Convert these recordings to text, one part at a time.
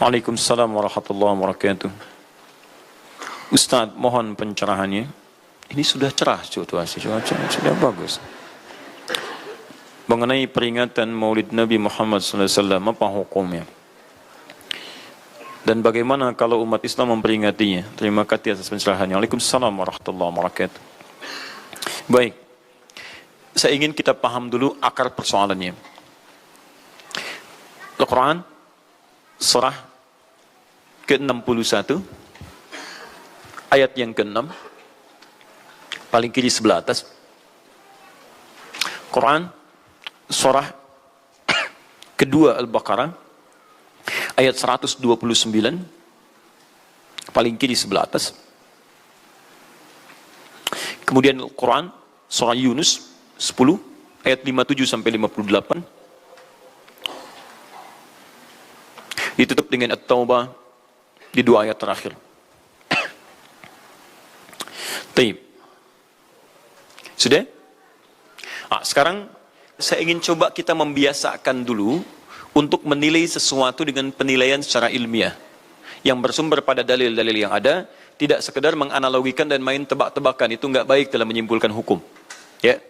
Waalaikumsalam warahmatullahi wabarakatuh. Ustaz, mohon pencerahannya. Ini sudah cerah situasi, sudah bagus. Mengenai peringatan Maulid Nabi Muhammad SAW, apa hukumnya? Dan bagaimana kalau umat Islam memperingatinya? Terima kasih atas pencerahannya. Waalaikumsalam warahmatullahi wabarakatuh. Baik, saya ingin kita paham dulu akar persoalannya. Al-Quran, surah ke-61, ayat yang ke-6, paling kiri sebelah atas. Quran, surah kedua Al-Baqarah, ayat 129, paling kiri sebelah atas. Kemudian Al-Quran, surah Yunus 10, ayat 57 sampai 58. Ditutup dengan At-Taubah di dua ayat terakhir. Taib. Sudah? Sekarang saya ingin coba kita membiasakan dulu untuk menilai sesuatu dengan penilaian secara ilmiah yang bersumber pada dalil-dalil yang ada, tidak sekedar menganalogikan dan main tebak-tebakan. Itu nggak baik dalam menyimpulkan hukum. Ya.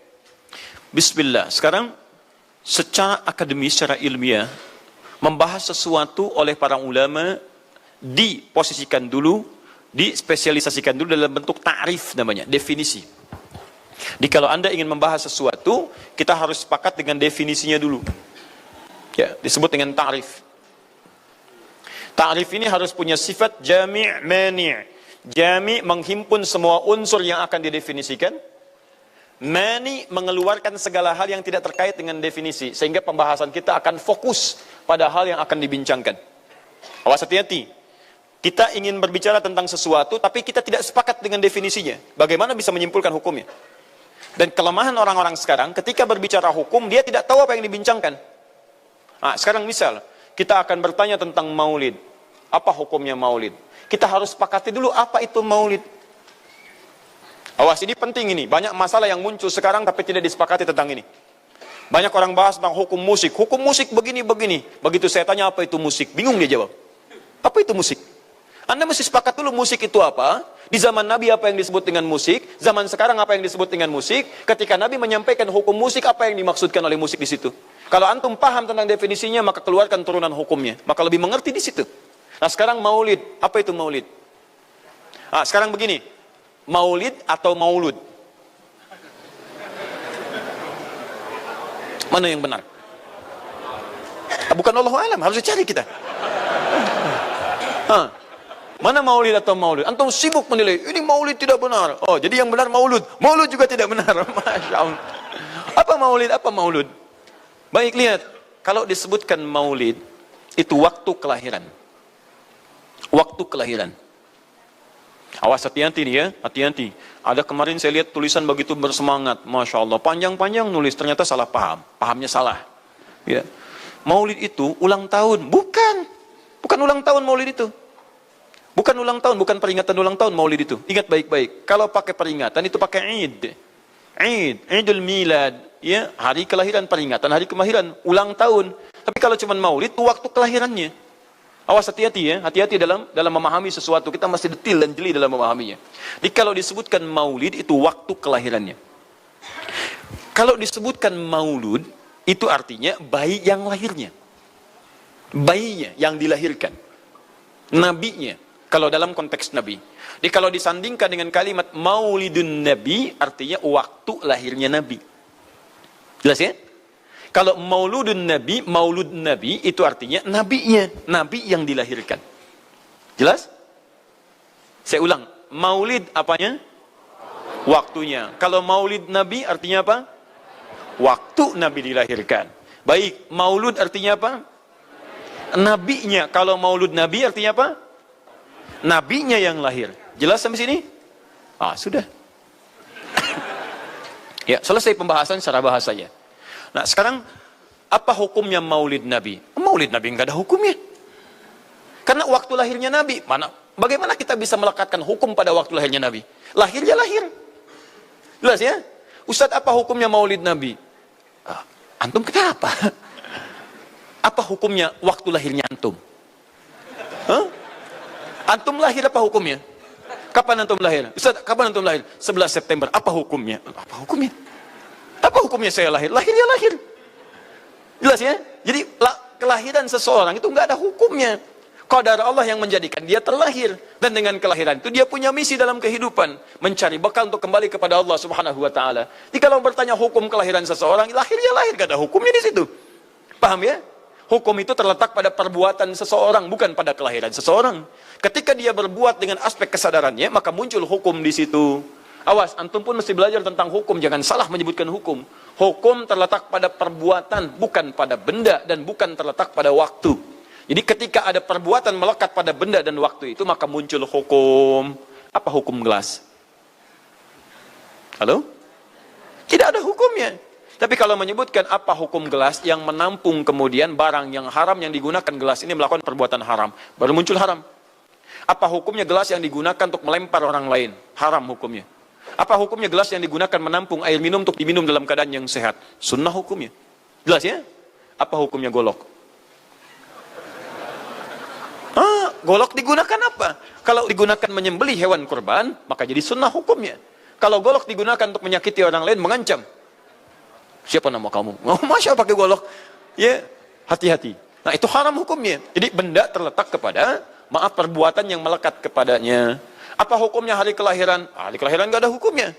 Bismillah. Sekarang secara akademis, secara ilmiah, membahas sesuatu oleh para ulama diposisikan dulu, dispesialisasikan dulu dalam bentuk ta'rif namanya, definisi. Jadi kalau Anda ingin membahas sesuatu, kita harus sepakat dengan definisinya dulu. Ya, disebut dengan ta'rif. Ta'rif ini harus punya sifat jami' mani'. Jami' menghimpun semua unsur yang akan didefinisikan. Mani' mengeluarkan segala hal yang tidak terkait dengan definisi, sehingga pembahasan kita akan fokus pada hal yang akan dibincangkan. Awas, hati-hati. Kita ingin berbicara tentang sesuatu, tapi kita tidak sepakat dengan definisinya. Bagaimana bisa menyimpulkan hukumnya? Dan kelemahan orang-orang sekarang, ketika berbicara hukum, dia tidak tahu apa yang dibincangkan. Sekarang misal, kita akan bertanya tentang maulid. Apa hukumnya maulid? Kita harus sepakati dulu apa itu maulid. Awas, ini penting ini. Banyak masalah yang muncul sekarang tapi tidak disepakati tentang ini. Banyak orang bahas tentang hukum musik. Hukum musik begini-begini. Begitu saya tanya apa itu musik, bingung dia jawab. Apa itu musik? Anda mesti sepakat dulu musik itu apa. Di zaman Nabi apa yang disebut dengan musik. Zaman sekarang apa yang disebut dengan musik. Ketika Nabi menyampaikan hukum musik, apa yang dimaksudkan oleh musik di situ. Kalau antum paham tentang definisinya, maka keluarkan turunan hukumnya. Maka lebih mengerti di situ. Nah sekarang maulid. Apa itu maulid? Sekarang begini. Maulid atau maulud? Mana yang benar? Bukan Allahu a'lam, harus dicari kita. Mana maulid atau maulud? Antum sibuk menilai, ini maulid tidak benar. Oh, jadi yang benar maulud. Maulud juga tidak benar. Masya Allah. Apa maulid, apa maulud? Baik, lihat. Kalau disebutkan maulid, itu waktu kelahiran. Waktu kelahiran. Awas, hati-hati nih ya, hati-hati. Ada kemarin saya lihat tulisan begitu bersemangat. Masya Allah, panjang-panjang nulis, ternyata salah paham. Pahamnya salah. Ya. Maulid itu ulang tahun. Bukan ulang tahun maulid itu. Bukan ulang tahun, bukan peringatan ulang tahun maulid itu. Ingat baik-baik. Kalau pakai peringatan itu pakai Id. Idul Milad, ya, hari kelahiran, peringatan hari kelahiran, ulang tahun. Tapi kalau cuma maulid itu waktu kelahirannya. Awas, hati-hati ya, hati-hati dalam memahami sesuatu. Kita masih detail dan jeli dalam memahaminya. Jadi kalau disebutkan maulid itu waktu kelahirannya. Kalau disebutkan maulud itu artinya bayi yang lahirnya. Bayinya yang dilahirkan. Nabinya. Kalau dalam konteks Nabi. Jadi kalau disandingkan dengan kalimat maulidun Nabi, artinya waktu lahirnya Nabi. Jelas ya? Kalau mauludun Nabi, maulud Nabi, itu artinya nabinya. Nabi yang dilahirkan. Jelas? Saya ulang. Maulid apanya? Waktunya. Kalau maulid Nabi artinya apa? Waktu Nabi dilahirkan. Baik, maulud artinya apa? Nabinya. Kalau maulud Nabi artinya apa? Nabinya yang lahir. Jelas sampai sini? Sudah. Ya, selesai pembahasan secara bahasanya. Nah, sekarang apa hukumnya maulid Nabi? Maulid Nabi enggak ada hukumnya. Karena waktu lahirnya Nabi. Bagaimana kita bisa melekatkan hukum pada waktu lahirnya Nabi? Lahirnya lahir. Jelas ya? Ustadz, apa hukumnya maulid Nabi? Antum kenapa? Apa hukumnya waktu lahirnya antum? Hah? Antum lahir apa hukumnya? Kapan antum lahir? Ustaz, kapan antum lahir? 11 September. Apa hukumnya? Apa hukumnya? Apa hukumnya saya lahir? Lahir ya lahir. Jelas ya? Jadi kelahiran seseorang itu nggak ada hukumnya. Qadar Allah yang menjadikan dia terlahir, dan dengan kelahiran itu dia punya misi dalam kehidupan, mencari bekal untuk kembali kepada Allah Subhanahu wa taala. Jadi kalau bertanya hukum kelahiran seseorang, lahir ya lahir, gak ada hukumnya di situ. Paham ya? Hukum itu terletak pada perbuatan seseorang, bukan pada kelahiran seseorang. Ketika dia berbuat dengan aspek kesadarannya, maka muncul hukum di situ. Awas, antum pun mesti belajar tentang hukum, jangan salah menyebutkan hukum. Hukum terletak pada perbuatan, bukan pada benda, dan bukan terletak pada waktu. Jadi ketika ada perbuatan melekat pada benda dan waktu itu, maka muncul hukum. Apa hukum gelas? Halo? Tidak ada hukumnya. Tapi kalau menyebutkan apa hukum gelas yang menampung kemudian barang yang haram yang digunakan gelas ini melakukan perbuatan haram, baru muncul haram. Apa hukumnya gelas yang digunakan untuk melempar orang lain? Haram hukumnya. Apa hukumnya gelas yang digunakan menampung air minum untuk diminum dalam keadaan yang sehat? Sunnah hukumnya. Jelas ya? Apa hukumnya golok? Golok digunakan apa? Kalau digunakan menyembelih hewan kurban, maka jadi sunnah hukumnya. Kalau golok digunakan untuk menyakiti orang lain, mengancam. Siapa nama kamu? Oh, Masya Allah pakai golok. Ya, hati-hati. Nah, itu haram hukumnya. Jadi benda terletak kepada, maaf, perbuatan yang melekat kepadanya. Apa hukumnya hari kelahiran? Hari kelahiran gak ada hukumnya.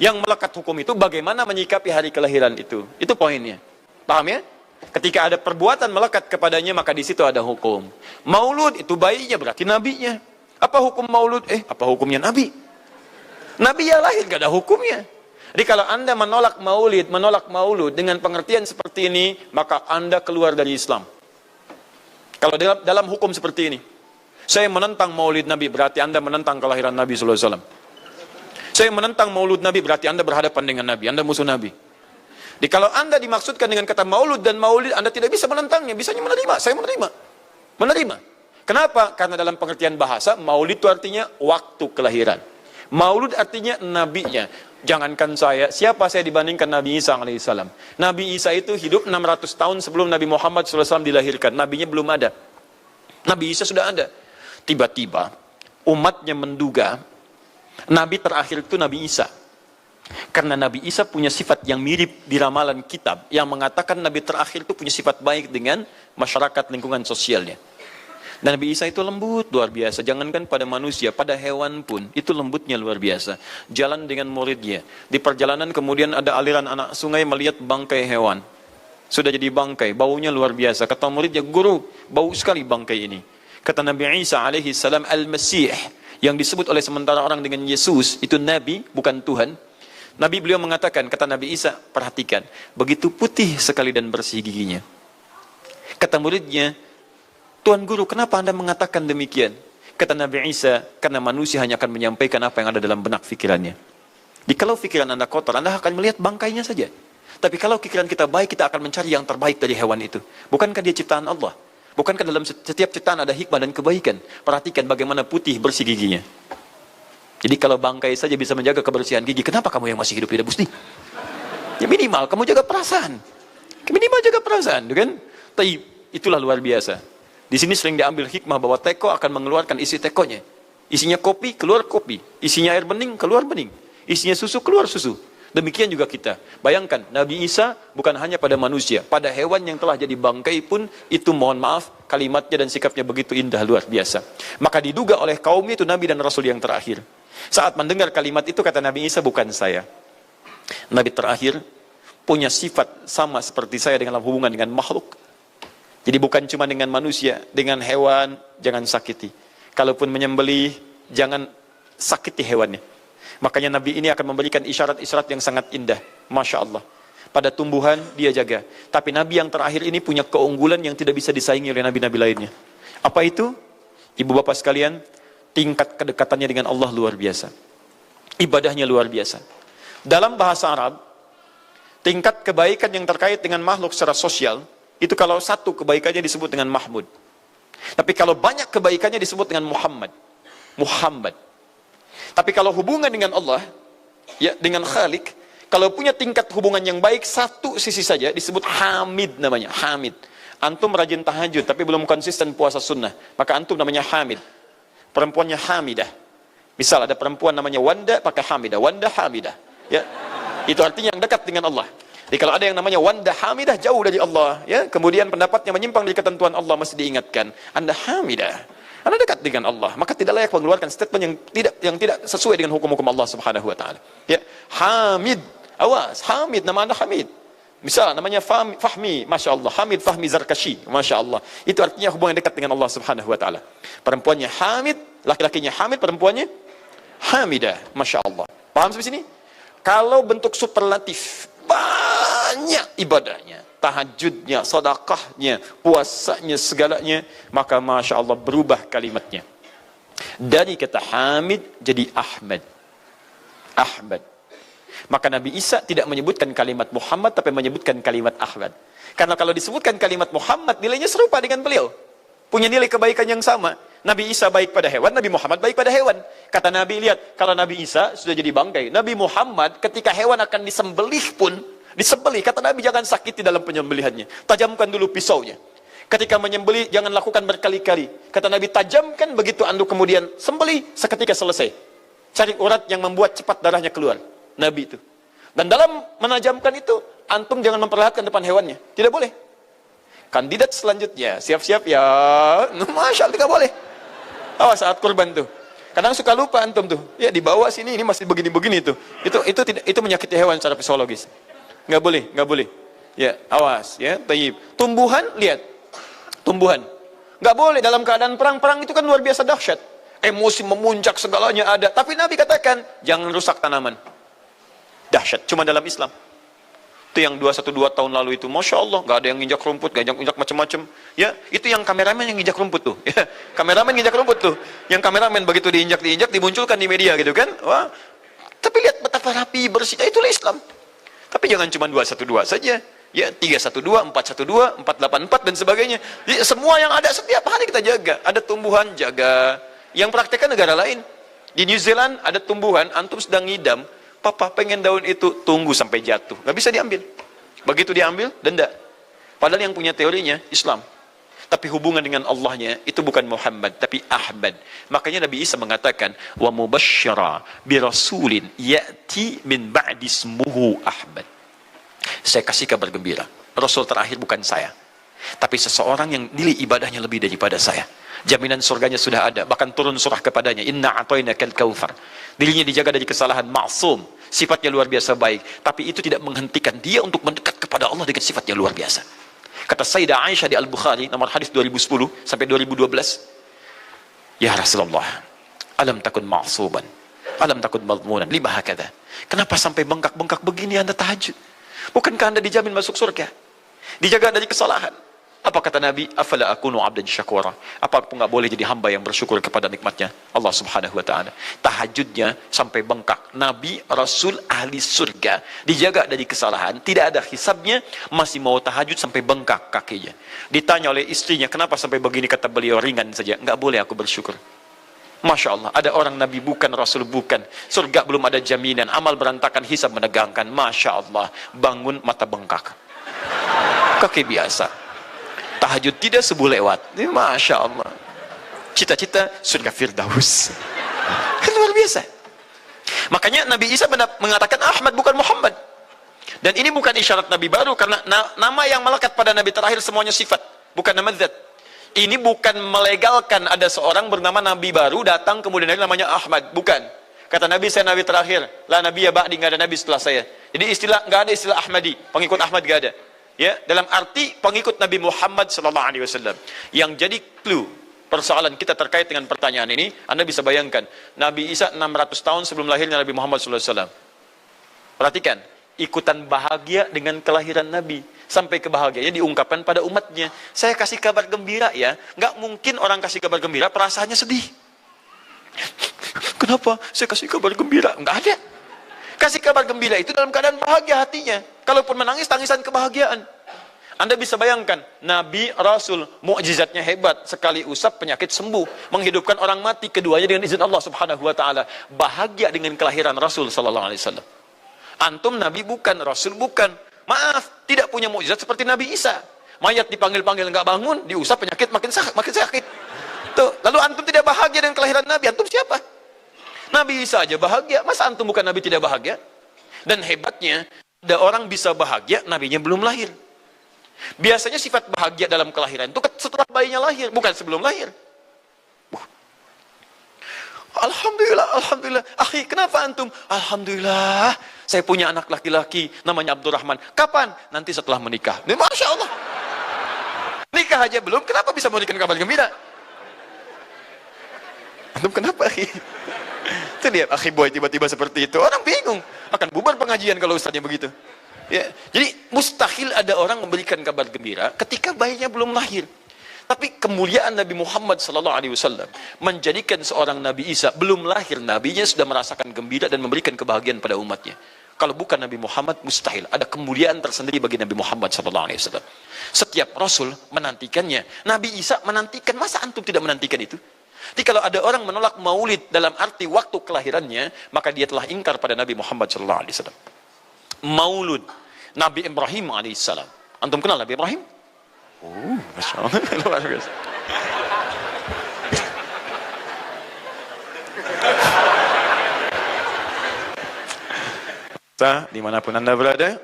Yang melekat hukum itu bagaimana menyikapi hari kelahiran itu. Itu poinnya. Paham ya? Ketika ada perbuatan melekat kepadanya, maka di situ ada hukum. Maulud itu bayinya, berarti nabinya. Apa hukum maulud? Apa hukumnya nabi? Nabi ya lahir, gak ada hukumnya. Jadi kalau anda menolak maulud dengan pengertian seperti ini, maka anda keluar dari Islam. Kalau dalam hukum seperti ini, saya menentang maulid Nabi, berarti anda menentang kelahiran Nabi SAW. Saya menentang maulud Nabi, berarti anda berhadapan dengan Nabi, anda musuh Nabi. Jadi kalau anda dimaksudkan dengan kata maulud dan maulid, anda tidak bisa menentangnya, bisanya menerima. Saya menerima. Kenapa? Karena dalam pengertian bahasa, maulid itu artinya waktu kelahiran. Maulud artinya nabinya. Jangankan siapa saya dibandingkan Nabi Isa alaihissalam. Nabi Isa itu hidup 600 tahun sebelum Nabi Muhammad SAW dilahirkan. Nabinya belum ada. Nabi Isa sudah ada. Tiba-tiba umatnya menduga Nabi terakhir itu Nabi Isa. Karena Nabi Isa punya sifat yang mirip di ramalan kitab yang mengatakan Nabi terakhir itu punya sifat baik dengan masyarakat lingkungan sosialnya. Dan Nabi Isa itu lembut luar biasa, jangankan pada manusia, pada hewan pun itu lembutnya luar biasa. Jalan dengan muridnya, di perjalanan kemudian ada aliran anak sungai melihat bangkai hewan, sudah jadi bangkai, baunya luar biasa. Kata muridnya, guru, bau sekali bangkai ini. Kata Nabi Isa alaihi salam, Al-Masih, yang disebut oleh sementara orang dengan Yesus, itu Nabi bukan Tuhan. Nabi beliau mengatakan, kata Nabi Isa, perhatikan, begitu putih sekali dan bersih giginya. Kata muridnya, Tuan Guru, kenapa Anda mengatakan demikian? Kata Nabi Isa, karena manusia hanya akan menyampaikan apa yang ada dalam benak pikirannya. Jadi kalau pikiran Anda kotor, Anda akan melihat bangkainya saja. Tapi kalau pikiran kita baik, kita akan mencari yang terbaik dari hewan itu. Bukankah dia ciptaan Allah? Bukankah dalam setiap ciptaan ada hikmah dan kebaikan? Perhatikan bagaimana putih bersih giginya. Jadi kalau bangkai saja bisa menjaga kebersihan gigi, kenapa kamu yang masih hidup tidak mesti? Ya minimal kamu jaga perasaan. Minimal jaga perasaan, kan? Tapi itulah luar biasa. Di sini sering diambil hikmah bahwa teko akan mengeluarkan isi tekonya. Isinya kopi, keluar kopi. Isinya air bening, keluar bening. Isinya susu, keluar susu. Demikian juga kita. Bayangkan, Nabi Isa bukan hanya pada manusia, pada hewan yang telah jadi bangkai pun, itu mohon maaf, kalimatnya dan sikapnya begitu indah, luar biasa. Maka diduga oleh kaumnya itu Nabi dan Rasul yang terakhir. Saat mendengar kalimat itu, kata Nabi Isa, bukan saya. Nabi terakhir punya sifat sama seperti saya dalam hubungan dengan makhluk. Jadi bukan cuma dengan manusia, dengan hewan, jangan sakiti. Kalaupun menyembelih, jangan sakiti hewannya. Makanya Nabi ini akan memberikan isyarat-isyarat yang sangat indah. Masya Allah. Pada tumbuhan dia jaga. Tapi Nabi yang terakhir ini punya keunggulan yang tidak bisa disaingi oleh Nabi-Nabi lainnya. Apa itu? Ibu bapak sekalian, tingkat kedekatannya dengan Allah luar biasa. Ibadahnya luar biasa. Dalam bahasa Arab, tingkat kebaikan yang terkait dengan makhluk secara sosial, itu kalau satu kebaikannya disebut dengan Mahmud. Tapi kalau banyak kebaikannya disebut dengan Muhammad. Tapi kalau hubungan dengan Allah, ya dengan Khalik, kalau punya tingkat hubungan yang baik, satu sisi saja disebut Hamid namanya, Hamid. Antum rajin tahajud tapi belum konsisten puasa sunnah, maka antum namanya Hamid. Perempuannya Hamidah. Misal ada perempuan namanya Wanda, pakai Hamidah. Wanda Hamidah. Ya. Itu artinya yang dekat dengan Allah. Jadi kalau ada yang namanya Wanda Hamidah, jauh dari Allah, ya. Kemudian pendapatnya menyimpang dari ketentuan Allah, mesti diingatkan. Anda Hamidah. Anda dekat dengan Allah, maka tidak layak mengeluarkan statement yang tidak sesuai dengan hukum-hukum Allah Subhanahu wa taala. Ya. Hamid. Awas, Hamid, nama Anda Hamid. Misal namanya Fahmi, Masya Allah. Hamid Fahmi Zarkashi, Masya Allah. Itu artinya hubungan dekat dengan Allah Subhanahu wa ta'ala. Perempuannya Hamid, laki-lakinya Hamid, perempuannya Hamidah, Masya Allah. Paham sampai sini? Kalau bentuk superlatif, banyak ibadahnya, tahajudnya, sedekahnya, puasanya, segalanya, maka Masya Allah berubah kalimatnya. Dari kata Hamid jadi Ahmad. Ahmad. Maka Nabi Isa tidak menyebutkan kalimat Muhammad, tapi menyebutkan kalimat Ahmad. Karena kalau disebutkan kalimat Muhammad, nilainya serupa dengan beliau. Punya nilai kebaikan yang sama. Nabi Isa baik pada hewan, Nabi Muhammad baik pada hewan. Kata Nabi, lihat, kalau Nabi Isa sudah jadi bangkai, Nabi Muhammad ketika hewan akan disembelih pun, disembelih, kata Nabi jangan sakiti dalam penyembelihannya. Tajamkan dulu pisaunya. Ketika menyembelih, jangan lakukan berkali-kali. Kata Nabi, tajamkan, begitu anduk kemudian sembelih, seketika selesai. Cari urat yang membuat cepat darahnya keluar. Nabi itu. Dan dalam menajamkan itu, antum jangan memperlihatkan depan hewannya. Tidak boleh. Kandidat selanjutnya, siap-siap ya. Masya Allah, tidak boleh. Awas saat kurban tuh. Kadang suka lupa antum tuh. Ya di bawah sini, ini masih begini-begini tuh. Itu menyakiti hewan secara psikologis. Nggak boleh, nggak boleh. Ya, awas ya. Tayyib. Tumbuhan, lihat. Tumbuhan. Nggak boleh dalam keadaan perang. Perang itu kan luar biasa dahsyat. Emosi memuncak, segalanya ada. Tapi Nabi katakan, jangan rusak tanaman. Dahsyat, cuma dalam Islam. Itu yang 212 tahun lalu itu, Masya Allah, nggak ada yang nginjak rumput, nggak injak macam-macam. Ya, itu yang kameramen yang nginjak rumput tuh. Ya, kameramen nginjak rumput tuh. Yang kameramen begitu diinjak, dimunculkan di media gitu kan. Wah, tapi lihat betapa rapi bersihnya, itulah Islam. Tapi jangan cuma 212 saja. Ya, 312, 412, 484 dan sebagainya. Ya, semua yang ada setiap hari kita jaga. Ada tumbuhan, jaga. Yang praktekkan negara lain. Di New Zealand ada tumbuhan, antum sedang ngidam, papa pengen daun itu, tunggu sampai jatuh, nggak bisa diambil. Begitu diambil, denda. Padahal yang punya teorinya Islam, tapi hubungan dengan Allahnya itu bukan Muhammad, tapi Ahmad. Makanya Nabi Isa mengatakan, wa mubasysyara bi rasulin ya'ti min ba'di ismuhu Ahmad. Saya kasih kabar gembira, Rasul terakhir bukan saya, tapi seseorang yang nilai ibadahnya lebih daripada saya. Jaminan surganya sudah ada, bahkan turun surah kepadanya, inna a'tainakal kautsar. Dirinya dijaga dari kesalahan, maksum, sifatnya luar biasa baik, tapi itu tidak menghentikan dia untuk mendekat kepada Allah dengan sifatnya luar biasa. Kata Sayyidah Aisyah di Al-Bukhari, nomor hadis 2010 sampai 2012, ya Rasulullah, alam takun ma'suban, alam takun madmunan, lima hakadha. Kenapa sampai bengkak-bengkak begini Anda tahajud? Bukankah Anda dijamin masuk surga? Dijaga dari kesalahan. Apa kata Nabi? Afala akunu abdan syakura. Apa aku nggak boleh jadi hamba yang bersyukur kepada nikmatnya Allah Subhanahu wa taala. Tahajudnya sampai bengkak. Nabi, Rasul, ahli surga, dijaga dari kesalahan, tidak ada hisabnya, masih mau tahajud sampai bengkak kakinya. Ditanya oleh istrinya, kenapa sampai begini? Kata beliau, ringan saja. Nggak boleh aku bersyukur. Masya Allah, ada orang Nabi bukan, Rasul bukan, surga belum ada jaminan, amal berantakan, hisab menegangkan. Masya Allah, bangun mata bengkak, kaki biasa. Tahajud tidak subuh lewat. Ini Masya Allah. Cita-cita surga Firdaus. Kan luar biasa. Makanya Nabi Isa mengatakan Ahmad bukan Muhammad. Dan ini bukan isyarat Nabi baru, karena nama yang melekat pada Nabi terakhir semuanya sifat, bukan nama zat. Ini bukan melegalkan ada seorang bernama Nabi baru datang kemudian namanya Ahmad. Bukan. Kata Nabi, saya Nabi terakhir. La Nabi ya ba'di, nggak ada Nabi setelah saya. Jadi nggak ada istilah Ahmadi. Pengikut Ahmad nggak ada. Ya, dalam arti pengikut Nabi Muhammad SAW. Yang jadi clue persoalan kita terkait dengan pertanyaan ini, Anda bisa bayangkan, Nabi Isa 600 tahun sebelum lahirnya Nabi Muhammad SAW. Perhatikan, ikutan bahagia dengan kelahiran Nabi. Sampai kebahagiaannya diungkapkan pada umatnya. Saya kasih kabar gembira ya, nggak mungkin orang kasih kabar gembira perasaannya sedih. Kenapa saya kasih kabar gembira? Nggak ada. Kasih kabar gembira itu dalam keadaan bahagia hatinya. Kalaupun menangis, tangisan kebahagiaan. Anda bisa bayangkan, Nabi, Rasul, mukjizatnya hebat. Sekali usap, penyakit sembuh. Menghidupkan orang mati, keduanya dengan izin Allah Subhanahu wa ta'ala. Bahagia dengan kelahiran Rasul Sallallahu Alaihi Wasallam. Antum Nabi bukan, Rasul bukan. Maaf, tidak punya mukjizat seperti Nabi Isa. mayat dipanggil-panggil nggak bangun, diusap penyakit makin sakit. Tuh, lalu antum tidak bahagia dengan kelahiran Nabi, antum siapa? Nabi Isa aja bahagia, masa antum bukan Nabi tidak bahagia? Dan hebatnya, ada orang bisa bahagia, nabinya belum lahir. Biasanya sifat bahagia dalam kelahiran itu setelah bayinya lahir, bukan sebelum lahir. Alhamdulillah, alhamdulillah. Akhi, kenapa antum? Alhamdulillah, saya punya anak laki-laki, namanya Abdurrahman. Kapan? Nanti setelah menikah. Ini Masya Allah. Nikah aja belum, kenapa bisa memberikan kabar gembira? Antum kenapa, akhi? Itu dia, akhi boy tiba-tiba seperti itu. Orang bingung, akan bubar pengajian kalau ustaznya begitu. Ya, jadi mustahil ada orang memberikan kabar gembira ketika bayinya belum lahir. Tapi kemuliaan Nabi Muhammad SAW menjadikan seorang Nabi Isa belum lahir, nabinya sudah merasakan gembira dan memberikan kebahagiaan pada umatnya. Kalau bukan Nabi Muhammad, mustahil. Ada kemuliaan tersendiri bagi Nabi Muhammad SAW. Setiap Rasul menantikannya. Nabi Isa menantikan, masa antum tidak menantikan itu? Jadi kalau ada orang menolak maulid dalam arti waktu kelahirannya, maka dia telah ingkar pada Nabi Muhammad SAW. Maulud Nabi Ibrahim alaihissalam. Antum kenal Nabi Ibrahim? Masya Allah, luar biasa. Dimanapun anda berada,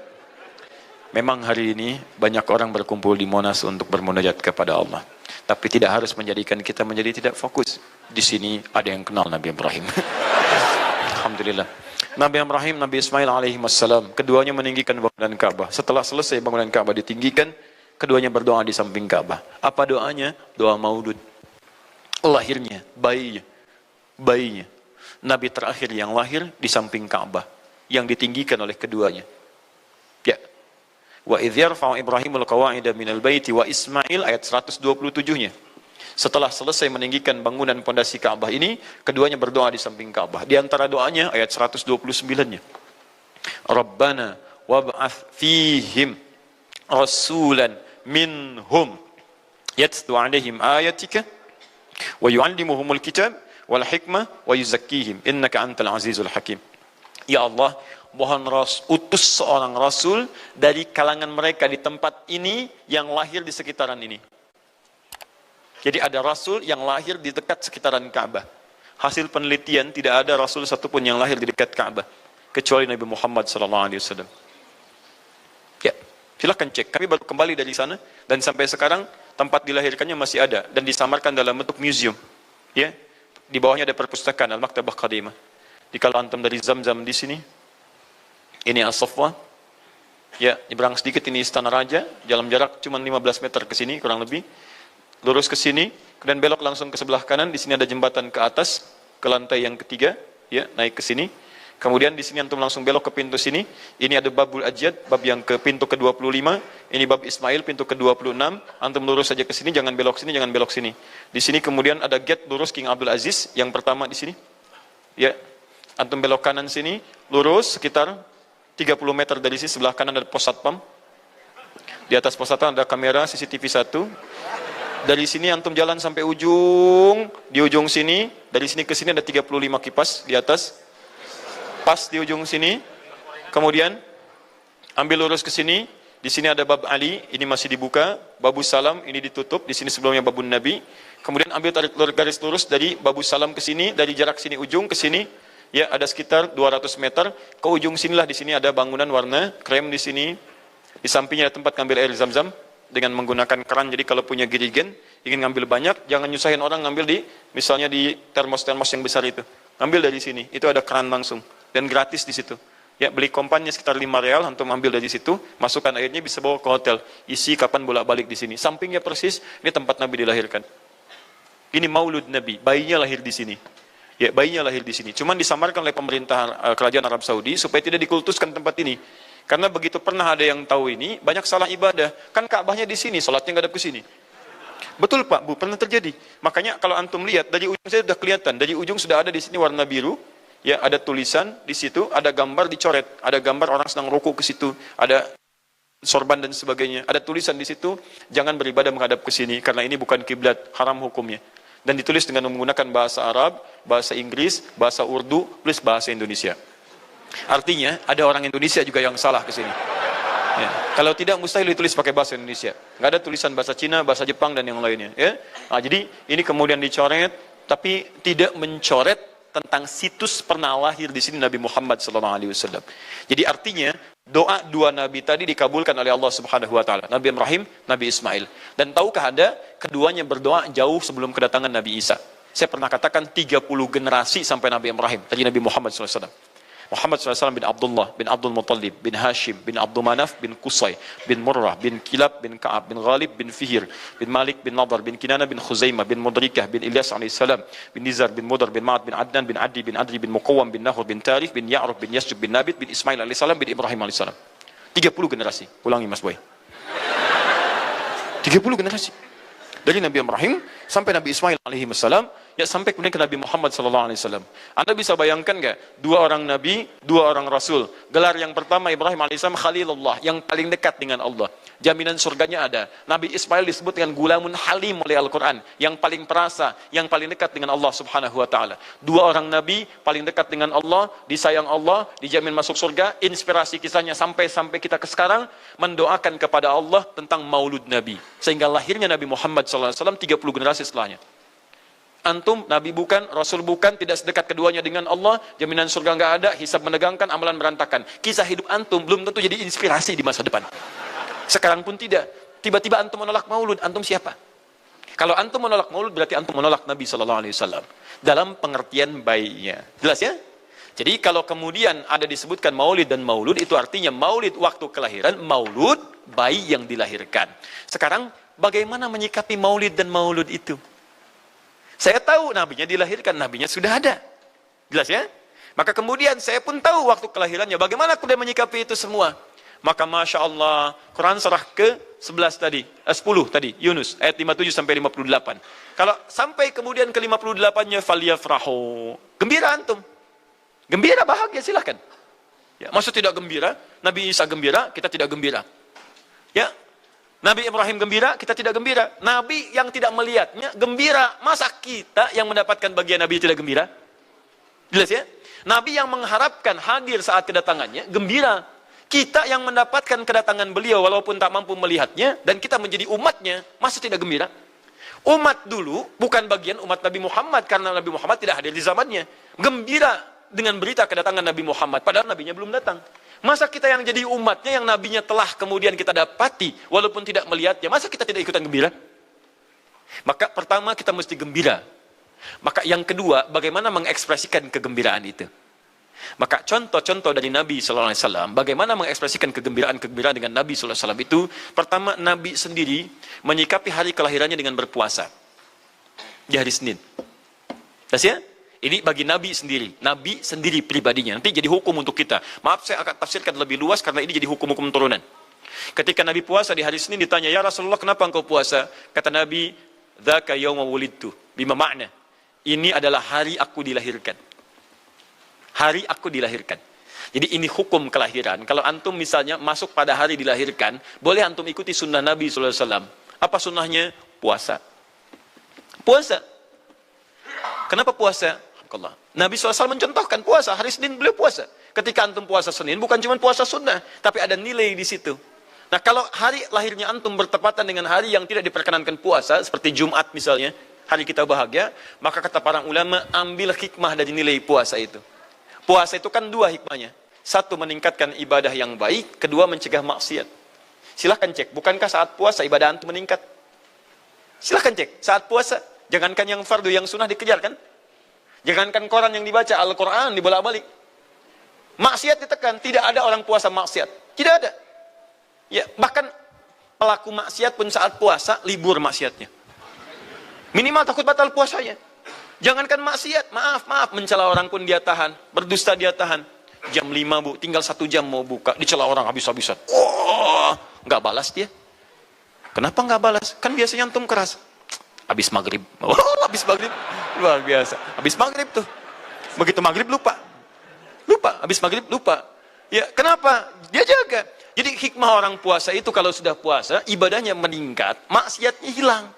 memang hari ini banyak orang berkumpul di Monas untuk bermunajat kepada Allah. Tapi tidak harus menjadikan kita menjadi tidak fokus. Di sini ada yang kenal Nabi Ibrahim. Alhamdulillah. Nabi Ibrahim, Nabi Ismail alaihi wassalam, keduanya meninggikan bangunan Ka'bah. Setelah selesai bangunan Ka'bah ditinggikan, keduanya berdoa di samping Ka'bah. Apa doanya? Doa maulud. Lahirnya, bayinya. Nabi terakhir yang lahir di samping Ka'bah, yang ditinggikan oleh keduanya. Ya. Wa idh yarfa'u Ibrahimul qawa'ida minal baiti wa Ismail, ayat 127-nya. Setelah selesai meninggikan bangunan pondasi Ka'bah ini, keduanya berdoa di samping Ka'bah. Di antara doanya ayat 129-nya. Rabbana wab'ath fihim rasulan minhum yatlu 'alaihim ayatika wa yu'allimuhumul kitab wal hikmah wa yuzakkihim innaka antal azizul hakim. Ya Allah, mohon utus seorang rasul dari kalangan mereka di tempat ini yang lahir di sekitaran ini. Jadi ada rasul yang lahir di dekat sekitaran Ka'bah. Hasil penelitian tidak ada rasul satupun yang lahir di dekat Ka'bah kecuali Nabi Muhammad SAW. Ya, silakan cek. Kami baru kembali dari sana dan sampai sekarang tempat dilahirkannya masih ada dan disamarkan dalam bentuk museum. Ya, di bawahnya ada perpustakaan Al-Maktabah Qadimah. Di kalau antum dari Zamzam di sini, ini As-Saffah. Ya, nyebrang sedikit ini Istana Raja, jalan jarak cuma 15 meter ke sini kurang lebih. Lurus ke sini, kemudian belok langsung ke sebelah kanan. Di sini ada jembatan ke atas, ke lantai yang ketiga, ya, naik ke sini. Kemudian di sini antum langsung belok ke pintu sini. Ini ada Babul Ajad, bab yang ke pintu ke-25. Ini bab Ismail, pintu ke-26. Antum lurus saja ke sini, jangan belok sini, jangan belok sini. Di sini kemudian ada gate lurus King Abdul Aziz, yang pertama di sini. Ya, antum belok kanan sini, lurus sekitar 30 meter dari sini, sebelah kanan ada pos satpam. Di atas pos satpam ada kamera CCTV 1. Dari sini antum jalan sampai ujung, di ujung sini, dari sini ke sini ada 35 kipas di atas. Pas di ujung sini. Kemudian ambil lurus ke sini, di sini ada bab Ali, ini masih dibuka, babus salam ini ditutup, di sini sebelumnya babun Nabi. Kemudian ambil tarik garis lurus dari babus salam ke sini, dari jarak sini ujung ke sini, ya ada sekitar 200 meter. Ke ujung sinilah, di sini ada bangunan warna krem di sini. Di sampingnya ada tempat ngambil air Zam-Zam dengan menggunakan keran. Jadi kalau punya girigen, ingin ngambil banyak, jangan nyusahin orang ngambil di, misalnya di termos-termos yang besar itu. Ngambil dari sini, itu ada keran langsung. Dan gratis di situ. Ya, beli kompannya sekitar 5 real, untuk ambil dari situ, masukkan airnya, bisa bawa ke hotel. Isi kapan bolak-balik di sini. Sampingnya persis, ini tempat Nabi dilahirkan. Ini maulud Nabi, bayinya lahir di sini. Ya, bayinya lahir di sini. Cuman disamarkan oleh pemerintah kerajaan Arab Saudi supaya tidak dikultuskan tempat ini. Karena begitu pernah ada yang tahu ini, banyak salah ibadah. Kan Ka'bahnya di sini, sholatnya nggak ada ke sini. Betul Pak, Bu, pernah terjadi. Makanya kalau antum lihat, dari ujung saya sudah kelihatan. Dari ujung sudah ada di sini warna biru. Ya, ada tulisan di situ, ada gambar dicoret. Ada gambar orang sedang rukuk ke situ. Ada sorban dan sebagainya. Ada tulisan di situ, jangan beribadah menghadap ke sini. Karena ini bukan kiblat, haram hukumnya. Dan ditulis dengan menggunakan bahasa Arab, bahasa Inggris, bahasa Urdu, plus bahasa Indonesia. Artinya, ada orang Indonesia juga yang salah ke sini. Ya. Kalau tidak mustahil ditulis pakai bahasa Indonesia. Nggak ada tulisan bahasa Cina, bahasa Jepang dan yang lainnya. Ya. Nah, jadi ini kemudian dicoret, tapi tidak mencoret tentang situs pernah lahir di sini Nabi Muhammad SAW. Jadi artinya doa dua nabi tadi dikabulkan oleh Allah Subhanahu Wa Taala. Nabi Ibrahim, Nabi Ismail. Dan tahukah Anda, keduanya berdoa jauh sebelum kedatangan Nabi Isa. Saya pernah katakan 30 generasi sampai Nabi Ibrahim, tadi Nabi Muhammad SAW. Muhammad SAW bin Abdullah, bin Abdul Muttalib, bin Hashim, bin Abdul Manaf, bin Qusay, bin Murrah, bin Kilab, bin Ka'ab, bin Ghalib, bin Fihir, bin Malik, bin Nadar, bin Kinana, bin Khuzaimah, bin Mudrikah, bin Ilyas AS, bin Nizar, bin Mudar, bin Ma'ad, bin Adnan, bin Adi, bin Adri, bin Muqawam, bin Nahur, bin Tarif, bin Ya'ruf, bin Yasjub, bin Nabit, bin Ismail AS, bin Ibrahim AS. 30 generasi. Ulangi Mas Boy. 30 generasi. Dari Nabi Ibrahim sampai Nabi Ismail alaihi wassalam, ya sampai kemudian ke Nabi Muhammad sallallahu alaihi wasallam. Anda bisa bayangkan nggak? Dua orang nabi, dua orang rasul. Gelar yang pertama Ibrahim alaihissalam Khalilullah, yang paling dekat dengan Allah. Jaminan surganya ada. Nabi Ismail disebut dengan gulamun halim oleh Al-Quran, yang paling perasa, yang paling dekat dengan Allah Subhanahu Wa Taala. Dua orang nabi paling dekat dengan Allah, disayang Allah, dijamin masuk surga. Inspirasi kisahnya sampai kita ke sekarang mendoakan kepada Allah tentang maulud Nabi, sehingga lahirnya Nabi Muhammad SAW 30 generasi setelahnya. Antum, Nabi bukan, Rasul bukan, tidak sedekat keduanya dengan Allah, jaminan surga nggak ada, hisab menegangkan, amalan berantakan. Kisah hidup antum belum tentu jadi inspirasi di masa depan. Sekarang pun tidak. Tiba-tiba antum menolak maulud, antum siapa? Kalau antum menolak maulud, berarti antum menolak Nabi SAW. Dalam pengertian baiknya. Jelas ya? Jadi kalau kemudian ada disebutkan maulid dan maulud, itu artinya maulid waktu kelahiran, maulud bayi yang dilahirkan. Sekarang, bagaimana menyikapi maulid dan maulud itu? Saya tahu nabinya dilahirkan, nabinya sudah ada. Jelas ya? Maka kemudian saya pun tahu waktu kelahirannya. Bagaimana kemudian menyikapi itu semua? Maka Masya Allah, Quran surah ke-11 tadi, 10 tadi, Yunus, ayat 57 sampai 58. Kalau sampai kemudian ke 58-nya, faliyafrahu. Gembira antum. Gembira, bahagia, silahkan. Ya, maksud tidak gembira, Nabi Isa gembira, kita tidak gembira. Ya, Nabi Ibrahim gembira, kita tidak gembira. Nabi yang tidak melihatnya gembira. Masa kita yang mendapatkan bagian Nabi tidak gembira? Jelas ya? Nabi yang mengharapkan hadir saat kedatangannya gembira. Kita yang mendapatkan kedatangan beliau walaupun tak mampu melihatnya dan kita menjadi umatnya, masa tidak gembira? Umat dulu bukan bagian umat Nabi Muhammad karena Nabi Muhammad tidak hadir di zamannya. Gembira dengan berita kedatangan Nabi Muhammad padahal nabinya belum datang. Masa kita yang jadi umatnya, yang nabinya telah kemudian kita dapati, walaupun tidak melihatnya, masa kita tidak ikutan gembira? Maka pertama kita mesti gembira. Maka yang kedua, bagaimana mengekspresikan kegembiraan itu? Maka contoh-contoh dari Nabi SAW, bagaimana mengekspresikan kegembiraan-kegembiraan dengan Nabi SAW itu, pertama Nabi sendiri menyikapi hari kelahirannya dengan berpuasa. Di hari Senin. Jelas ya? Ini bagi Nabi sendiri pribadinya. Nanti jadi hukum untuk kita. Maaf, saya akan tafsirkan lebih luas karena ini jadi hukum-hukum turunan. Ketika Nabi puasa di hari Senin ditanya, ya Rasulullah kenapa engkau puasa? Kata Nabi, dzaka yauma wulidtu. Bima makna? Ini adalah hari aku dilahirkan. Hari aku dilahirkan. Jadi ini hukum kelahiran. Kalau antum misalnya masuk pada hari dilahirkan, boleh antum ikuti sunnah Nabi SAW. Apa sunnahnya? Puasa. Puasa. Kenapa puasa? Nabi SAW mencontohkan puasa, hari Senin beliau puasa. Ketika antum puasa Senin, bukan cuma puasa sunnah, tapi ada nilai di situ. Nah, kalau hari lahirnya antum bertepatan dengan hari yang tidak diperkenankan puasa, seperti Jumat misalnya, hari kita bahagia, maka kata para ulama, ambil hikmah dari nilai puasa itu. Puasa itu kan dua hikmahnya. Satu, meningkatkan ibadah yang baik, kedua, mencegah maksiat. Silahkan cek, bukankah saat puasa ibadah antum meningkat? Silahkan cek, saat puasa, jangankan yang fardu, yang sunnah dikejar kan? Jangankan koran yang dibaca, Al-Quran dibolak-balik. Maksiat ditekan, tidak ada orang puasa maksiat. Tidak ada. Ya, bahkan pelaku maksiat pun saat puasa, libur maksiatnya. Minimal takut batal puasanya. Jangankan maksiat, maaf, mencela orang pun dia tahan. Berdusta dia tahan. Jam 5 bu, tinggal 1 jam mau buka, dicela orang habis-habisan. Oh, nggak balas dia. Kenapa nggak balas? Kan biasanya antum keras. Habis maghrib, habis maghrib, luar biasa. Habis maghrib tuh, begitu maghrib lupa, habis maghrib lupa. Ya kenapa? Dia jaga. Jadi hikmah orang puasa itu kalau sudah puasa ibadahnya meningkat, maksiatnya hilang.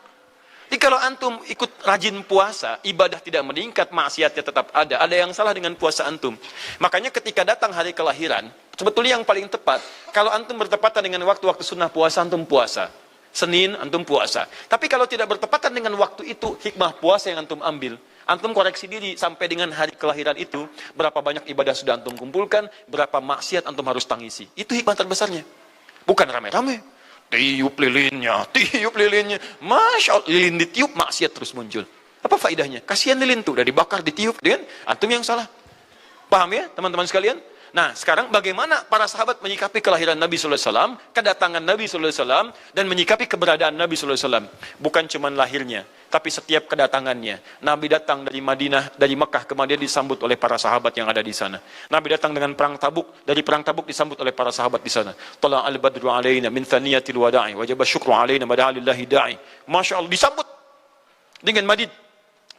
Jadi kalau antum ikut rajin puasa, ibadah tidak meningkat, maksiatnya tetap ada. Ada yang salah dengan puasa antum. Makanya ketika datang hari kelahiran, sebetulnya yang paling tepat, kalau antum bertepatan dengan waktu-waktu sunnah puasa, antum puasa. Senin, antum puasa. Tapi kalau tidak bertepatan dengan waktu itu, hikmah puasa yang antum ambil. Antum koreksi diri sampai dengan hari kelahiran itu, berapa banyak ibadah sudah antum kumpulkan, berapa maksiat antum harus tangisi. Itu hikmah terbesarnya. Bukan rame-rame. Tiup lilinnya. Masya Allah, lilin ditiup, maksiat terus muncul. Apa faedahnya? Kasihan lilin tuh, udah dibakar, ditiup, dengan antum yang salah. Paham ya, teman-teman sekalian? Nah, sekarang bagaimana para sahabat menyikapi kelahiran Nabi sallallahu alaihi wasallam, kedatangan Nabi sallallahu alaihi wasallam, dan menyikapi keberadaan Nabi sallallahu alaihi wasallam. Bukan cuma lahirnya, tapi setiap kedatangannya. Nabi datang dari Madinah, dari Mekah ke Madinah disambut oleh para sahabat yang ada di sana. Nabi datang dengan perang Tabuk, dari perang Tabuk disambut oleh para sahabat di sana. Tala al-badru alaina min thaniyatil wada'i, wajib syukru alaina mada'alillahi da'i. Masya Allah, disambut dengan madid.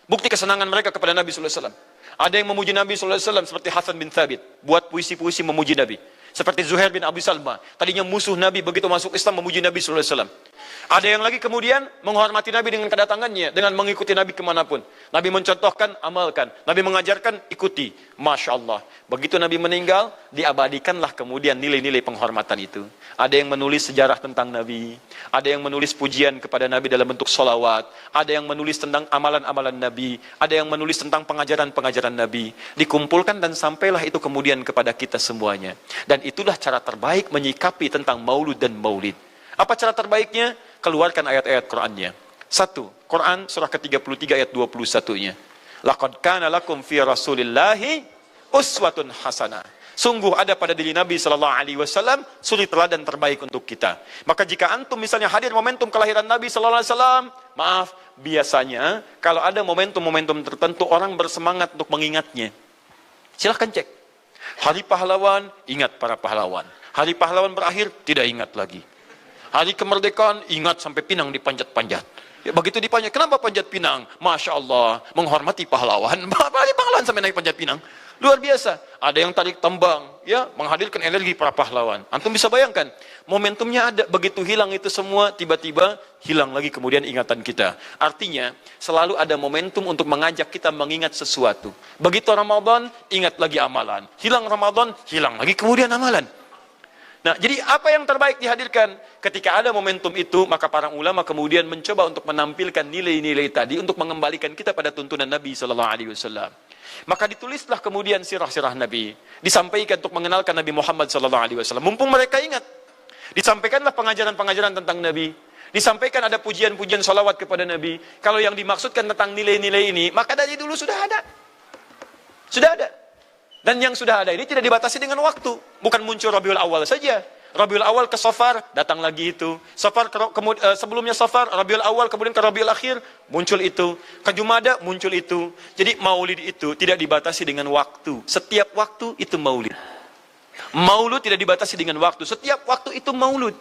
Bukti kesenangan mereka kepada Nabi sallallahu alaihi wasallam. Ada yang memuji Nabi sallallahu alaihi wasallam seperti Hasan bin Thabit, buat puisi-puisi memuji Nabi. Seperti Zuhair bin Abi Salma, tadinya musuh Nabi, begitu masuk Islam memuji Nabi sallallahu alaihi wasallam. Ada yang lagi kemudian menghormati Nabi dengan kedatangannya, dengan mengikuti Nabi kemanapun. Nabi mencontohkan, amalkan. Nabi mengajarkan, ikuti. Masya Allah. Begitu Nabi meninggal, diabadikanlah kemudian nilai-nilai penghormatan itu. Ada yang menulis sejarah tentang Nabi. Ada yang menulis pujian kepada Nabi dalam bentuk sholawat. Ada yang menulis tentang amalan-amalan Nabi. Ada yang menulis tentang pengajaran-pengajaran Nabi. Dikumpulkan dan sampailah itu kemudian kepada kita semuanya. Dan itulah cara terbaik menyikapi tentang maulud dan maulid. Apa cara terbaiknya? Keluarkan ayat-ayat Qur'annya. 1. Quran surah ke-33 ayat 21-nya. Laqad kana lakum fi Rasulillahi uswatun hasanah. Sungguh ada pada diri Nabi sallallahu alaihi wasallam suri teladan terbaik untuk kita. Maka jika antum misalnya hadir momentum kelahiran Nabi sallallahu alaihi wasallam, maaf, biasanya kalau ada momentum-momentum tertentu orang bersemangat untuk mengingatnya. Silahkan cek. Hari pahlawan, ingat para pahlawan. Hari pahlawan berakhir, tidak ingat lagi. Hari kemerdekaan, ingat sampai pinang dipanjat-panjat. Ya, begitu dipanjat, kenapa panjat pinang? Masya Allah, menghormati pahlawan. Hari pahlawan sampai naik panjat pinang. Luar biasa. Ada yang tarik tambang, ya, menghadirkan energi para pahlawan. Antum bisa bayangkan, momentumnya ada, begitu hilang itu semua, tiba-tiba hilang lagi kemudian ingatan kita. Artinya, selalu ada momentum untuk mengajak kita mengingat sesuatu. Begitu Ramadan, ingat lagi amalan. Hilang Ramadan, hilang lagi kemudian amalan. Nah, jadi apa yang terbaik dihadirkan? Ketika ada momentum itu, maka para ulama kemudian mencoba untuk menampilkan nilai-nilai tadi untuk mengembalikan kita pada tuntunan Nabi sallallahu alaihi wasallam. Maka ditulislah kemudian sirah-sirah Nabi, disampaikan untuk mengenalkan Nabi Muhammad sallallahu alaihi wasallam. Mumpung mereka ingat, disampaikanlah pengajaran-pengajaran tentang Nabi. Disampaikan ada pujian-pujian salawat kepada Nabi. Kalau yang dimaksudkan tentang nilai-nilai ini, maka dari dulu sudah ada. Sudah ada. Dan yang sudah ada ini tidak dibatasi dengan waktu. Bukan muncul Rabiul Awal saja. Rabiul Awal ke Safar, datang lagi itu. Safar sebelumnya Safar, Rabiul Awal, kemudian ke Rabiul Akhir, muncul itu. Ke Jumada, muncul itu. Jadi maulid itu tidak dibatasi dengan waktu. Setiap waktu itu maulid. Maulud tidak dibatasi dengan waktu. Setiap waktu itu maulud.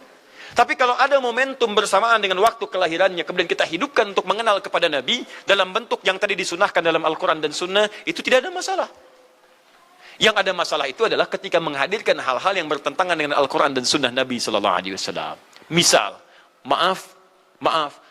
Tapi kalau ada momentum bersamaan dengan waktu kelahirannya, kemudian kita hidupkan untuk mengenal kepada Nabi, dalam bentuk yang tadi disunahkan dalam Al-Quran dan Sunnah, itu tidak ada masalah. Yang ada masalah itu adalah ketika menghadirkan hal-hal yang bertentangan dengan Al-Quran dan Sunnah Nabi Sallallahu Alaihi Wasallam. Misal, maaf,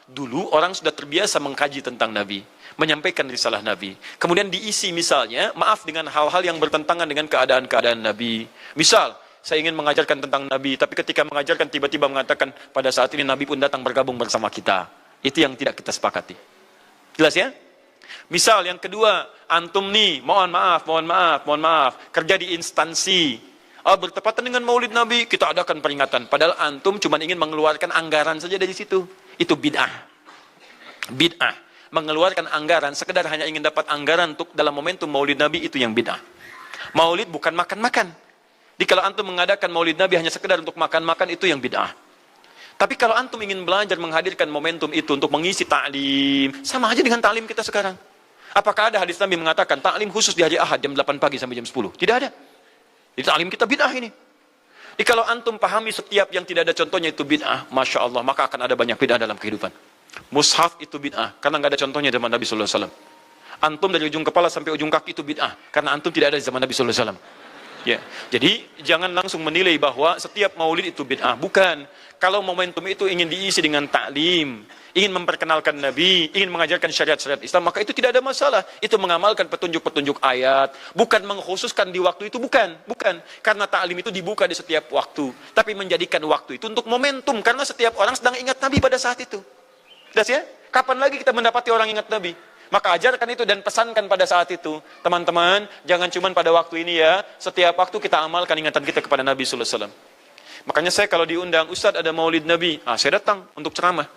dulu orang sudah terbiasa mengkaji tentang Nabi, menyampaikan risalah Nabi. Kemudian diisi misalnya, maaf, dengan hal-hal yang bertentangan dengan keadaan-keadaan Nabi. Misal, saya ingin mengajarkan tentang Nabi, tapi ketika mengajarkan tiba-tiba mengatakan pada saat ini Nabi pun datang bergabung bersama kita. Itu yang tidak kita sepakati. Jelas ya? Misal yang kedua, antum nih, mohon maaf, kerja di instansi, bertepatan dengan Maulid Nabi, kita adakan peringatan. Padahal antum cuma ingin mengeluarkan anggaran saja dari situ. Itu bid'ah. Bid'ah. Mengeluarkan anggaran, sekedar hanya ingin dapat anggaran untuk dalam momentum Maulid Nabi, itu yang bid'ah. Maulid bukan makan-makan. Jadi kalau antum mengadakan Maulid Nabi hanya sekedar untuk makan-makan, itu yang bid'ah. Tapi kalau antum ingin belajar menghadirkan momentum itu untuk mengisi ta'lim, sama aja dengan ta'lim kita sekarang. Apakah ada hadis Nabi mengatakan ta'lim khusus di hari Ahad jam 8 pagi sampai jam 10? Tidak ada. Di ta'lim kita bid'ah ini. Jadi kalau antum pahami setiap yang tidak ada contohnya itu bid'ah, Masya Allah, maka akan ada banyak bid'ah dalam kehidupan. Mushaf itu bid'ah, karena nggak ada contohnya zaman Nabi SAW. Antum dari ujung kepala sampai ujung kaki itu bid'ah, karena antum tidak ada di zaman Nabi SAW. Ya, jadi jangan langsung menilai bahwa setiap maulid itu bid'ah. Bukan. Kalau momentum itu ingin diisi dengan taklim, ingin memperkenalkan Nabi, ingin mengajarkan syariat-syariat Islam, maka itu tidak ada masalah. Itu mengamalkan petunjuk-petunjuk ayat, bukan mengkhususkan di waktu itu, bukan. Karena taklim itu dibuka di setiap waktu, tapi menjadikan waktu itu untuk momentum, karena setiap orang sedang ingat Nabi pada saat itu. Jelas ya? Kapan lagi kita mendapati orang ingat Nabi? Maka ajarkan itu dan pesankan pada saat itu. Teman-teman, jangan cuma pada waktu ini ya. Setiap waktu kita amalkan ingatan kita kepada Nabi sallallahu alaihi wasallam. Makanya saya kalau diundang, Ustaz ada maulid Nabi, saya datang untuk ceramah,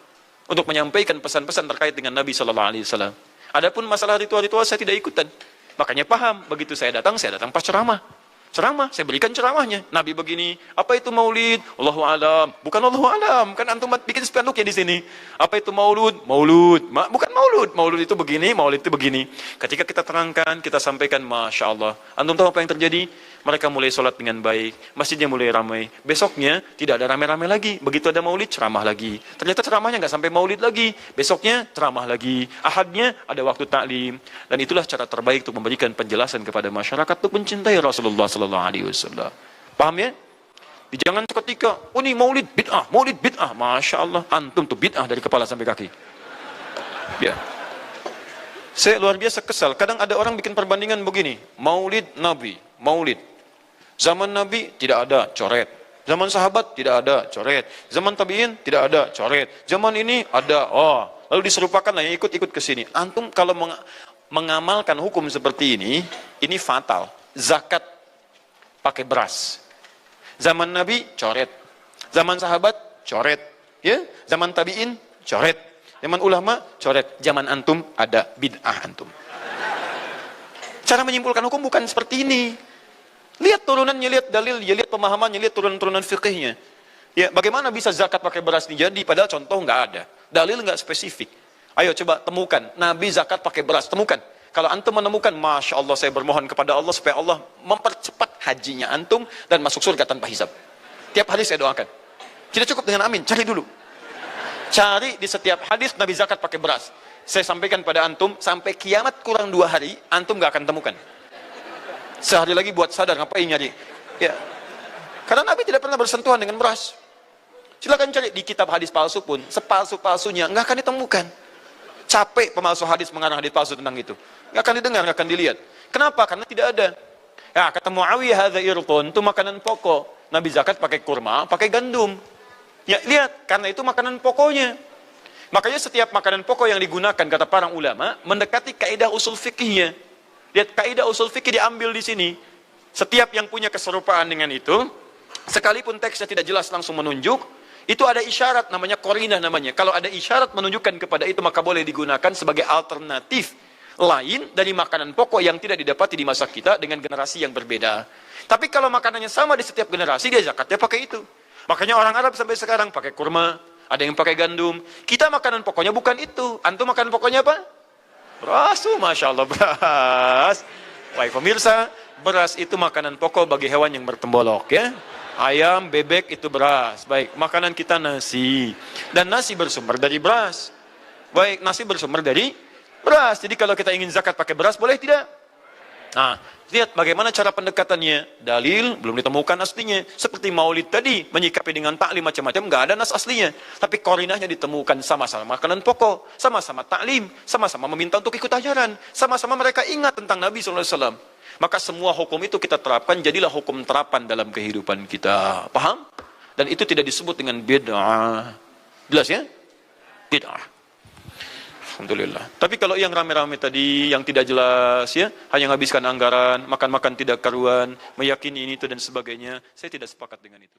untuk menyampaikan pesan-pesan terkait dengan Nabi sallallahu alaihi wasallam. Adapun masalah ritual-ritual saya tidak ikutan. Makanya paham, begitu saya datang pas ceramah. Ceramah, saya berikan ceramahnya. Nabi begini, apa itu maulid? Allahu alam. Bukan Allahu alam, kan antum bikin spanduknya di sini. Apa itu maulud? Maulud. Bukan maulud. Maulud itu begini, maulid itu begini. Ketika kita terangkan, kita sampaikan, Masya Allah. Antum tahu apa yang terjadi? Mereka mulai sholat dengan baik, masjidnya mulai ramai. Besoknya tidak ada rame-rame lagi. Begitu ada maulid, ceramah lagi. Ternyata ceramahnya nggak sampai maulid lagi. Besoknya ceramah lagi. Ahadnya ada waktu taklim. Dan itulah cara terbaik untuk memberikan penjelasan kepada masyarakat untuk mencintai Rasulullah sallallahu alaihi wasallam. Paham ya? Jangan seketika, oh ini maulid bid'ah. Masya Allah, antum tuh bid'ah dari kepala sampai kaki. Ya. Saya luar biasa kesal. Kadang ada orang bikin perbandingan begini. Maulid Nabi, maulid. Zaman Nabi tidak ada, coret. Zaman sahabat tidak ada, coret. Zaman tabi'in tidak ada, coret. Zaman ini ada, lalu diserupakan lah yang ikut-ikut ke sini. Antum kalau mengamalkan hukum seperti ini fatal. Zakat pakai beras. Zaman Nabi coret. Zaman sahabat coret. Ya, zaman tabi'in coret. Zaman ulama coret. Zaman antum ada bid'ah antum. Cara menyimpulkan hukum bukan seperti ini. Lihat turunannya, lihat dalilnya, lihat pemahamannya, lihat turunan-turunan fikihnya. Ya, bagaimana bisa zakat pakai beras jadi? Padahal contoh nggak ada, dalil nggak spesifik. Ayo coba temukan, Nabi zakat pakai beras, temukan. Kalau antum menemukan, Masya Allah, saya bermohon kepada Allah supaya Allah mempercepat hajinya antum dan masuk surga tanpa hisab. Tiap hari saya doakan. Tidak cukup dengan amin, cari dulu. Cari di setiap hadis Nabi zakat pakai beras. Saya sampaikan pada antum, sampai kiamat kurang 2 hari, antum nggak akan temukan. Sehari lagi buat sadar, ngapain nyari? Ya. Karena Nabi tidak pernah bersentuhan dengan beras. Silakan cari di kitab hadis palsu pun, sepalsu-palsunya nggak akan ditemukan. Capek pemalsu hadis mengarang hadis palsu tentang itu. Nggak akan didengar, nggak akan dilihat. Kenapa? Karena tidak ada. Ya, kata Muawiyah, hadza irtun, itu makanan pokok. Nabi zakat pakai kurma, pakai gandum. Ya, lihat, karena itu makanan pokoknya. Makanya setiap makanan pokok yang digunakan, kata para ulama, mendekati kaidah usul fikihnya. Lihat, kaidah usul fikih diambil di sini. Setiap yang punya keserupaan dengan itu, sekalipun teksnya tidak jelas langsung menunjuk, itu ada isyarat, namanya qarinah namanya. Kalau ada isyarat menunjukkan kepada itu, maka boleh digunakan sebagai alternatif lain dari makanan pokok yang tidak didapati di masa kita dengan generasi yang berbeda. Tapi kalau makanannya sama di setiap generasi, dia zakatnya pakai itu. Makanya orang Arab sampai sekarang pakai kurma, ada yang pakai gandum. Kita makanan pokoknya bukan itu. Antum makanan pokoknya apa? Beras, Masya Allah, beras. Baik pemirsa, beras itu makanan pokok bagi hewan yang bertembolok ya. Ayam, bebek itu beras. Baik, makanan kita nasi. Dan nasi bersumber dari beras. Baik, nasi bersumber dari beras. Jadi kalau kita ingin zakat pakai beras, boleh tidak? Nah, lihat bagaimana cara pendekatannya. Dalil belum ditemukan aslinya. Seperti maulid tadi, menyikapi dengan taklim macam-macam, nggak ada nas aslinya. Tapi korinahnya ditemukan, sama-sama makanan pokok, sama-sama taklim, sama-sama meminta untuk ikut ajaran, sama-sama mereka ingat tentang Nabi SAW. Maka semua hukum itu kita terapkan, jadilah hukum terapan dalam kehidupan kita. Paham? Dan itu tidak disebut dengan bid'ah. Jelas ya? Bid'ah. Alhamdulillah. Tapi kalau yang rame-rame tadi, yang tidak jelas ya, hanya menghabiskan anggaran, makan-makan tidak karuan, meyakini ini itu dan sebagainya, saya tidak sepakat dengan itu.